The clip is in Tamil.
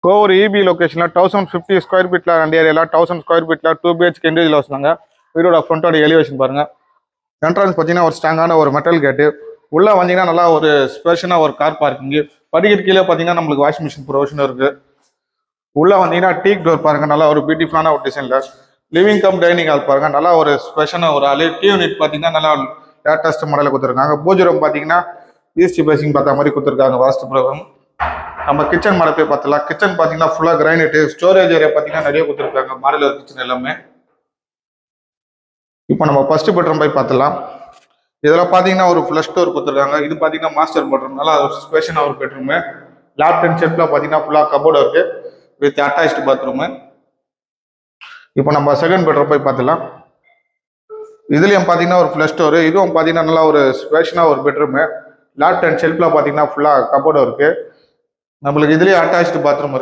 கோவூர் இபி லொக்கேஷனில் 1050 ஸ்கொயர் ஃபீட்டில் ரெண்டு ஏரியாவில் 1000 ஸ்கொயர் ஃபீட்டில் 2 BHK இண்டிவிஜுவல் வச்சுருந்தாங்க. வீடோட ஃப்ரண்ட்டோட எலிவேஷன் பாருங்கள். என்ட்ரன்ஸ் பார்த்தீங்கன்னா ஒரு ஸ்ட்ராங்கான ஒரு மெட்டல் கேட்டு. உள்ளே வந்தீங்கன்னா நல்லா ஒரு ஸ்பெஷலாக ஒரு கார் பார்க்கிங்கு. படிக்கட்டு கீழே பார்த்தீங்கன்னா நம்மளுக்கு வாஷிங் மிஷின் ப்ரொவிஷன் இருக்குது. உள்ளே வந்தீங்கன்னா டீக் டோர் பாருங்கள், நல்லா ஒரு பியூட்டிஃபுல்லான ஒரு டிசைனில். லிவிங் கம் டைனிங் ஹால் பாருங்கள், நல்லா ஒரு ஸ்பெஷலான ஒரு ஆள். டி யூனிட் பார்த்தீங்கன்னா நல்லா லேட்டஸ்ட் மாடலில் கொடுத்துருக்காங்க. பூஜை ரூம் பார்த்தீங்கன்னா ஈஸ்ட் பேசிங் பார்த்த மாதிரி கொடுத்துருக்காங்க. வாஸ்து பிரகாரம் நம்ம கிச்சன் மேலே போய் பார்த்துலாம். கிச்சன் பார்த்தீங்கன்னா ஃபுல்லாக கிரைனைட்டு. ஸ்டோரேஜ் ஏரியா பார்த்தீங்கன்னா நிறைய கொடுத்துருக்காங்க. மாடலர் கிச்சன் எல்லாமே. இப்போ நம்ம ஃபர்ஸ்ட் பெட்ரூம் போய் பார்த்துலாம். இதெல்லாம் பார்த்தீங்கன்னா ஒரு ஃப்ளஷ் டோர் கொடுத்துருக்காங்க. இது பார்த்தீங்கன்னா மாஸ்டர் பெட்ரூம், நல்லா ஒரு ஸ்பெஷலான ஒரு பெட்ரூமு. லேப்ட் அண்ட் ஷெல்ஃபில் பார்த்தீங்கன்னா ஃபுல்லாக கபோர்டு இருக்குது வித் அட்டாச்டு பாத்ரூமு. இப்போ நம்ம செகண்ட் பெட்ரூம் போய் பார்த்துலாம். இதுலேயும் பார்த்தீங்கன்னா ஒரு ஃப்ளஷ் டோரு. இதுவும் பார்த்தீங்கன்னா நல்லா ஒரு ஸ்பெஷலான ஒரு பெட்ரூமு. லேப்ட் அண்ட் ஷெல்ஃபில் பார்த்தீங்கன்னா ஃபுல்லாக கபோர்டு இருக்குது. நம்மளுக்கு இதுலேயே அட்டாச்டு பாத்ரூம் இருக்குது.